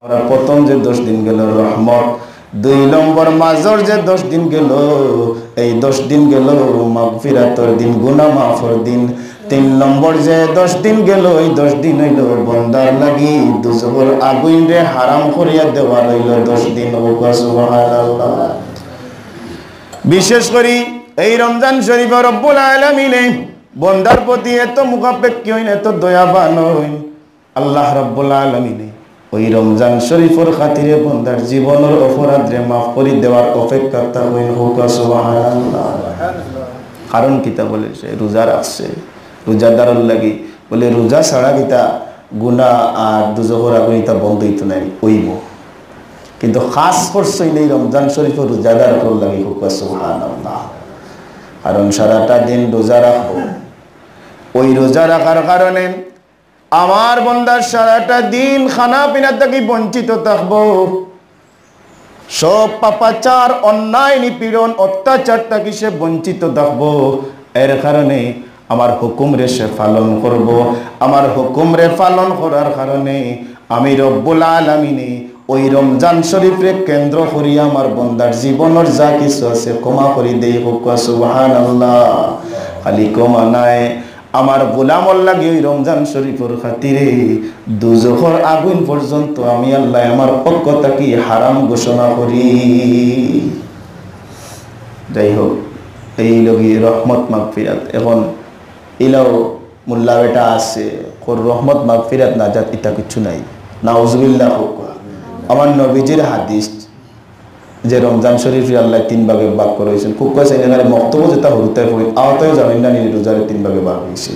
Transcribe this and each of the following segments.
আমরা প্রথম যে 10 দিন গেল রহমত, 2 নম্বর মাজর যে 10 দিন গেল, এই 10 দিন গেল মাগফিরাতের দিন, গুনাহ মাফের দিন। 3 নম্বর যে 10 দিন গেল, এই 10 দিন হইল বন্দার লাগি দুজখের আগুন রে হারাম করিয়া দেওয়া হইল 10 দিন। সুবহানাল্লাহ। বিশেষ করে এই রমজান শরীফে রব্বুল আলামিনে বন্দার প্রতি এত মুখাপেক্ষী হইন, এত দয়াবান হইন। আল্লাহ রব্বুল আলামিনে ওই রমজান শরীফের খাতিরে বন্দার জীবনের অপরাধ রে মাফ করে দেওয়ার অপেক্ষাটা হইন। সুবহানাল্লাহ। কারণ কিতা বলেছে, রোজা রাখছে, রোজাদারের লাগি বলে রোজা ছাড়া কিতা গুনাহ আর দুজখের আগুন ইতা বন্ধ হইতো নাই, হইব। কিন্তু খাস করছে এই রমজান শরীফের রোজাদারের লাগি। সুবহানাল্লাহ। কারণ সারাটা দিন রোজা রাখবো, ওই রোজা রাখার কারণে আমার বন্দার সারাটা দিন খানা পিনা থেকে বঞ্চিত থাকবো। সব পাপাচার, অন্যায়, নিপীড়ন, অত্যাচার থেকে সে বঞ্চিত থাকবো। এর কারণে আমার হুকুম রে সে পালন করব। আমার হুকুম রে পালন করার কারণে আমি রব্বুল আলামিনে ওই রমজান শরীফরে কেন্দ্র করি আমার বন্দার জীবনের যা কিছু আছে ক্ষমা করে দেই। সুবহানাল্লাহ। খালি ক্ষমা নাই, আমার গোলামর লাগে ওই রমজান শরীফের খাতিরে দুজখের আগুন পর্যন্ত আমি আল্লাহ আমার পক্ষ থেকে হারাম ঘোষণা করি। যাই হোক, এই লগি রহমত মাগফিরাত। এখন ইলাও মোল্লা বেটা আছে, রহমত মাগফিরাত নাজাত ইটা কিছু নাই। নাউজুবিল্লাহ। আমার নবীজির হাদিস যে রমজান শরীফ আল্লাহ 3 ভাগে ভাগ করেছেন। খুব কয়েছে এখানে বক্তব্য যেটা হরুতায় পড়ি আওতায় জানেন না, রোজারে 3 ভাগে ভাগ হয়েছে।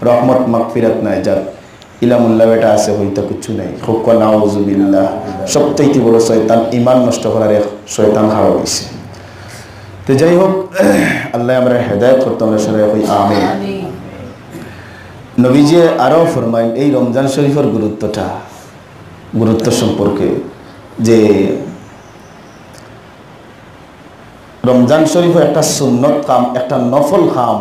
রহমত মাগফিরাত নাই যাত ইলামুল্লাহ বেটা আছে, হইতা কিছু নাই। খুব নাউজুবিল্লাহ। সবচেয়ে বড় শয়তান, ইমান নষ্ট করার এক শয়তান হারা হয়েছে। তো যাই হোক, আল্লাহ আমরা হেদায়েত করতে আমরা সবাই কই আমিন। নবীজি আরো ফরমাইন এই রমজান শরীফের গুরুত্ব সম্পর্কে, যে রমজান শরীফ একটা সুন্নত কাম, একটা নফল কাম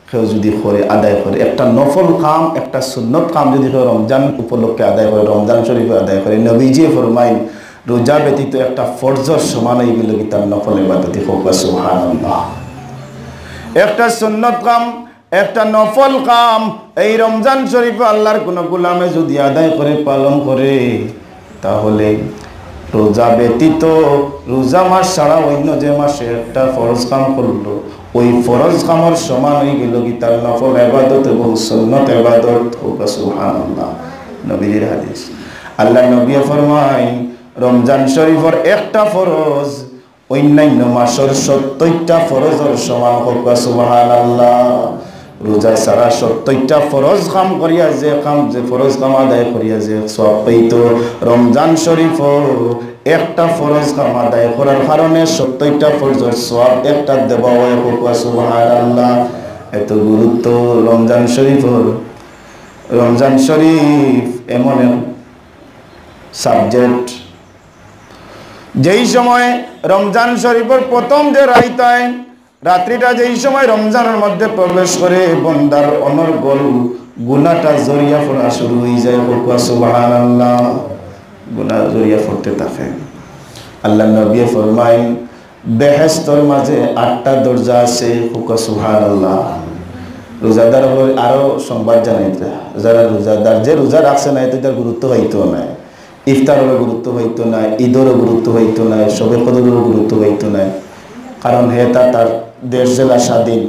কেউ যদি করে আদায় করে, একটা নফল কাম, একটা সুন্নত কাম যদি কেউ রমজান উপলক্ষে আদায় করে, রমজান শরীফে আদায় করে, নবীজি ফরমাইন রোজা ব্যতীত একটা ফরজর সমান হয়ে গেল কি তার নফল ইবাদত। সুবহানাল্লাহ। একটা সুন্নত কাম, একটা নফল কাম এই রমজান শরীফে আল্লাহর কোন গোলামে যদি আদায় করে, পালন করে, তাহলে রোজা ব্যতীত, রোজা মাস ছাড়া অন্য যে মাসে একটা ফরজ কাম করলো, ওই ফরজ কামের সমান হয়ে গেল কি তার নফল ইবাদত এবং সুন্নত ইবাদত। সুবহানাল্লাহ। নবীর হাদিস, আল্লাহ নবী ফরমায় রমজান শরীফের একটা ফরজ অন্যান্য মাসের 70টা ফরজের সমান। সুবহানাল্লাহ। রোজা ছাড়া 70টা ফরজ কাম করিয়া যে ফরজ কাম আদায় করিয়া যে সওয়াব পাইতো, রমজান শরীফ একটা ফরজ কাম আদায় করার কারণে 70টা ফরজের সওয়াব একটা দেওয়া হয়। সুবহানাল্লাহ। এত গুরুত্ব রমজান শরীফের। রমজান শরীফ এমন এক সাবজেক্ট, যেই সময় রমজান শরীফের প্রথম যে রাইতায় রাত্রিটা যেই সময় রমজানের মধ্যে প্রবেশ করে, বন্দার অনর্গল গুনাহটা জড়িয়া পড়া শুরু হয়ে যায়। সুবহানাল্লাহ। গুনাহ জড়িয়া পড়তে থাকে। আল্লাহ নবী ফরমাইন বেহেশতের মাঝে 8টা দরজা আছে। সুবহানাল্লাহ। রোজাদার আরো সংবাদ জানাইতে, যারা রোজাদার, যে রোজা রাখছে না এতে তার গুরুত্ব হইতো না, ইফতারেরও গুরুত্ব হইতো না, ঈদেরও গুরুত্ব হইতো না, শবে কদরেরও গুরুত্ব হইতো না। কারণ হে তার দেশ জেলা স্বাধীন,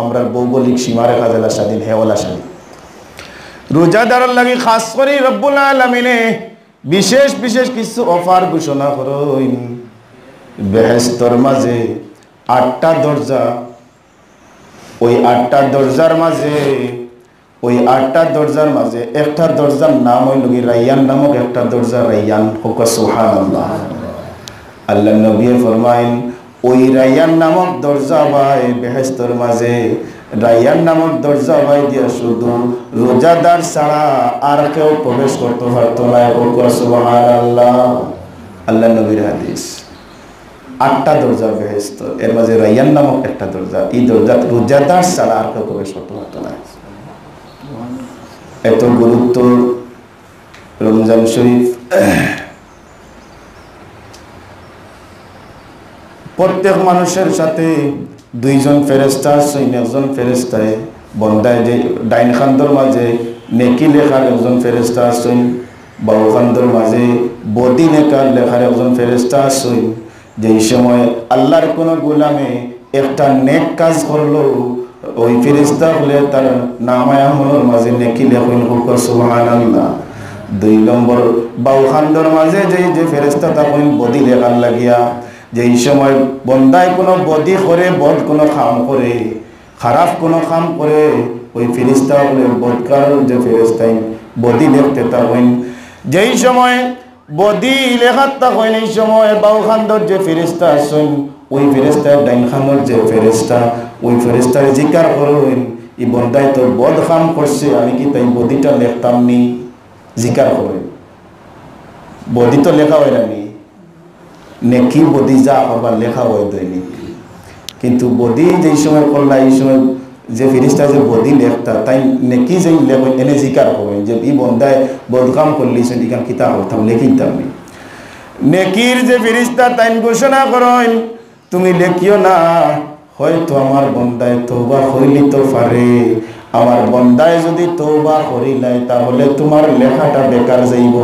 আমরা ভৌগোলিক সীমারেখা জেলা স্বাধীন, হেওয়ালা স্বাধীন। রোজাদারের লাগি খাস করে রব্বুল আলামিনে বিশেষ বিশেষ কিছু অফার ঘোষণা করেন। বেহেশতের মাঝে 8টা দরজা, ওই 8টা দরজার মাঝে, ওই 8টা দরজার মাঝে একটা দরজার নাম হইল রাইয়ান নামক একটা দরজা, রাইয়ান। সুবহানাল্লাহ। আল্লাহ নবী ফরমাইন ওই রাইয়ান নামক দরজা ভাই বেহেশতের মাঝে, রাইয়ান নামক দরজা ভাই দিয়া শুধু রোজাদার ছাড়া আর কেউ প্রবেশ করতে পারতো না। সুবহানাল্লাহ। আল্লাহ নবীর হাদিস। 8টা দরজা বেহেশত, এর মাঝে রাইয়ান নামক একটা দরজা, এই দরজা রোজাদার ছাড়া আর কেউ প্রবেশ করতে পারতো না। এত গুরুত্ব রমজান শরীফ। প্রত্যেক মানুষের সাথে দুইজন ফেরেশতা আছেন। একজন ফেরেশতায় বন্দায় যে ডাইন খান্দর মাঝে নেকি লেখার একজন ফেরেশতা আছেন, বাউ খান্দর মাঝে বদি লেখার একজন ফেরেশতা আছেন। যেই সময় আল্লাহর কোনো গোলামে একটা নেক কাজ করলো, ওই ফেরেশতা হলে তার নামায় আমলের মাঝে নেকি লেখেন, সুবহানাল্লাহ। 2 নম্বর বাউ খান্দর মাঝে যে ফেরেশতা তখন বদি লেখার লাগিয়া, যেই সময় বন্দায় কোনো বদি করে, বদ কোনো কাম করে, খারাপ কোনো কাম করে, ওই ফেরেশতা হলে বদকার যে ফেরেশতাই বদি লিখতে তখন যেই সময় বদি লেখার তখন এই সময় বাউ খান্দর যে ফেরেশতা আছেন, ওই ফেরেশতার ডাইন খান্দর যে ফেরেশতা, ওই ফেরেশতার জিকার করেন, এই বন্দায় তো বদ কাম করছে, আমি কি তাই বদিটা লিখতাম নি? জিকার করেন, বদি তো লেখা হয় না নি, নেকি বদি যা আবার লেখা হয় দৈনিক। কিন্তু বদি যেই সময় করলা, এই সময় যে ফেরেশতা যে বদি লেখতা, তাই নেকি যেই লেখেন এনে জিকার করেন যে এই বন্দায় বদকাম করলিছেন, এখান কিতাব করতাম লেখিতাম নি। নেকির যে ফেরেশতা তাই ঘোষণা করেন, তুমি লেখিও না, হয়তো আমার বন্দায় তওবা হইলিতে পারে, আমার বন্দায় যদি তওবা করিলাই তাহলে তোমার লেখাটা বেকার যাইব।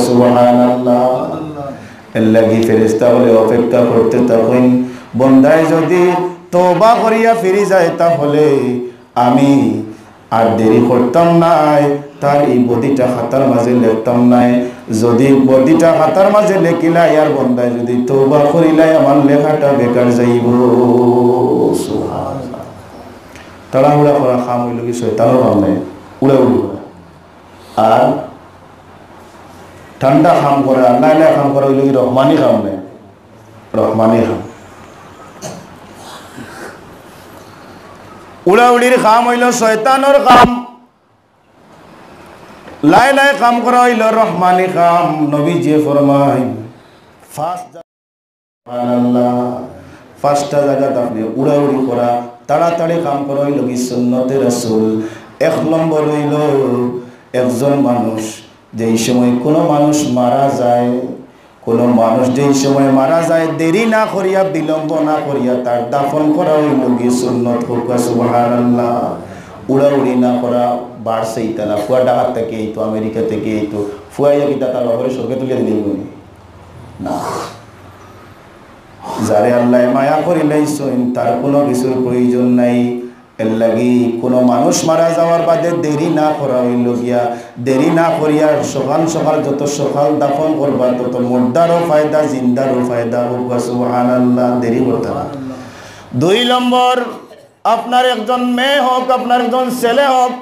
সুবহানাল্লাহ। এর লাগি ফেরেশতা বলে অপেক্ষা করতে তখন বন্দায় যদি তওবা করিয়া ফিরে যায় তাহলে আমি আর দেরি করতাম নাই, তার এই বদিটা খাতার মাঝে লিখতাম নাই। যদি বদিটা খাতার মাঝে লেখিলাই আর বন্দায় যদি তওবা করিলাই, আমার লেখাটা বেকার যাইব। সুবহানাল্লাহ। তাড়াহুড়া করা কাম হইল কি শয়তানের কাম নাই, উড়াউড়ি করা। আর ঠান্ডা কাম করা, লাইলা কাম করা হইল কি রহমানি কাম নাই, রহমানি কাম। উড়াউড়ির কাম হইল শয়তানের কাম, লাই কাম করা হইল রহমানি কাম। নবী যে ফরমায় পাঁচটা জায়গাতে আপনি উড়াউড়ি করা, তাড়াতাড়ি কাম করা হইল কি সুন্নতে রাসূল। 1 নম্বর হইল একজন মানুষ যেই সময় কোনো মানুষ মারা যায়, কোনো মানুষ যেই সময় মারা যায়, দেরি না করিয়া বিলম্ব না করিয়া তার দাফন করা হইল কি সুন্নত। সুবহানাল্লাহ। উড়াউড়ি না করা, বাড়ছে ইতা না, ফুয়া ঢাকা থেকে এই তো, আমেরিকা থেকে এই তো, ফুয়াইয়া কিতা তার বাবারে সরকে তুলে দিলেন না। যারে আল্লাহ মায়া করিলাইছেন তার কোনো কিছুর প্রয়োজন নাই। এর লাগি কোনো মানুষ মারা যাওয়ার বাদে দেরি না করা হইল গিয়া, দেরি না করিয়া সকাল সকাল যত সকাল দাফন করবা তত মুর্দারও ফায়দা, জিন্দারও ফায়দা। সুবহানাল্লাহ। দেরি করতে না। 2 নম্বর, আপনার একজন মেয়ে হোক, আপনার একজন ছেলে হোক,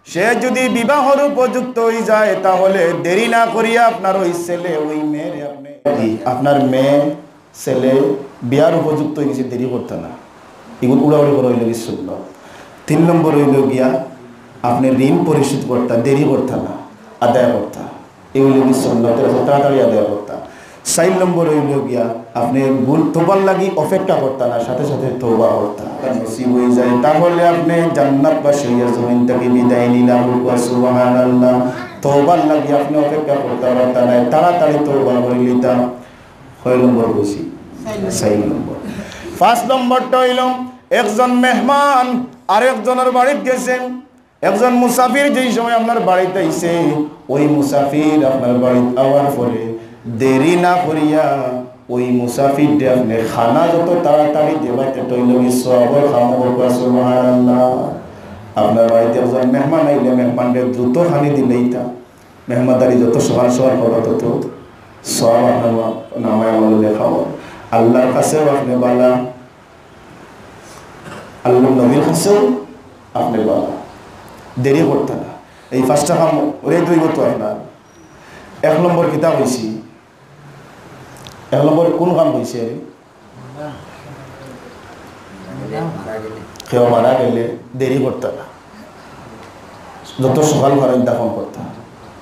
সে যদি বিবাহর উপযুক্ত হয়ে যায় তাহলে দেরি না করিয়া আপনার ওই ছেলে ওই মেয়ের আপনার মেয়ে ছেলে বিয়ার উপযুক্ত হয়ে গেছে, দেরি করতে না। এগুলো উড়াউড়ি করা হইল কি সুন্নাত। 3 নম্বর হইল গিয়া আপনি ঋণ পরিশোধ করতে, দেরি করতে না, আদায় করতে, এগুলো কি সুন্নাত, তাড়াতাড়ি আদায় করতে। 4 নম্বর হইল গিয়া আপনি ভুল তোবার লাগি অপেক্ষা করতে না, সাথে সাথে তওবা করতে। নসিব হয়ে যায় তাহলে আপনি জান্নাতবাসী হইয়া জমিন থেকে বিদায় নিলাম। সুবহানাল্লাহ। তওবার লাগি আপনি অপেক্ষা করতে পারতেন না, তাড়াতাড়ি তওবা করে নিতাম। 6 নম্বর বলছি, 4 নম্বর। 5 নম্বরটা হইল একজন মেহমান আরেকজনের বাড়িতে গেছেন, একজন মুসাফির যেই সময় আপনার বাড়িতে আইছে, ওই মুসাফির আপনার বাড়িতে আওয়ার পরে দেরি না করিয়া ওই মুসাফিরটা আপনি খানা যত তাড়াতাড়ি দেবাইতে তৈল সবর খামো। সুবহানাল্লাহ। আপনার বাড়িতে একজন মেহমান আইলে মেহমানকে দ্রুত খানি দিলেই তা মেহমানদারি যত সকাল সকাল করা তত সব আপনার নামায় আমলে লেখাও। আল্লাহর কাছেও আপনি বালা, আল্লাহ নবীর কাছেও আপনি বালা, দেরি করতে না। এই 5টা কাম ওরে 2 করতো আপনার। 1 নম্বর কিতাব হয়েছি, 1 নম্বর কোন কাম হয়েছে? কেউ মারা গেলে দেরি করতে না, যত সকাল ঘরে দাফন করতে।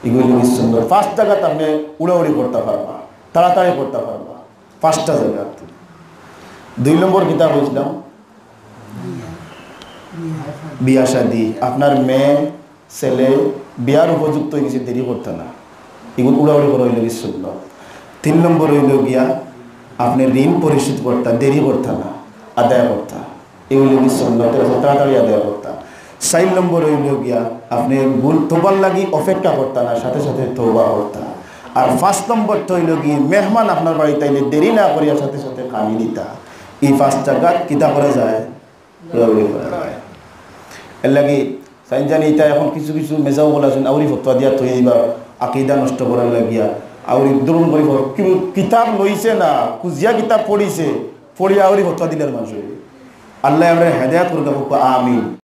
এগুলি সুন্দর। 5 জায়গাতে আপনি উড়াউড়ি করতে পারবা, তাড়াতাড়ি করতে পারবা, 5টা জায়গা। 2 নম্বর কিতাব হয়েছিলাম বিয়া শাদী, আপনার মেয়ে ছেলে বিয়ার উপযুক্ত হয়ে গেছে, দেরি করতে না, এগুলো উড়াউড়ি করা হইল সুন্নাত। 3 নম্বর হইল গিয়া আপনি ঋণ পরিশোধ করতা, দেরি করতা না, আদায় করতা। এগুলো কি সুন্নতের আছে, তাড়াতাড়ি আদায় করতা। 4 নম্বর হইল গিয়া আপনি ভুল তোবার লাগি অপেক্ষা করতা না, সাথে সাথে তওবা করতা। আর 5 নম্বর তো হইল কি মেহমান আপনার বাড়িতে আইলে দেরি না করিয়া সাথে সাথে খানি দিতা। এই 5 টাকা কিতা করা যায়, এর লাগি সাইন জানি এটা এখন কিছু কিছু মেজাও বলাছেন আউরি ফতোয়া দিয়া থই দিবা আকিদা নষ্ট করার লাগিয়া। আউরি দরুন করি কিতাব লইছে না, কুজিয়া কিতাব পড়িছে, পড়িয়া আউরি ফতোয়া দিলেন মানুষ। আল্লাহ আমরা হেদায়েত করুক, আমিন।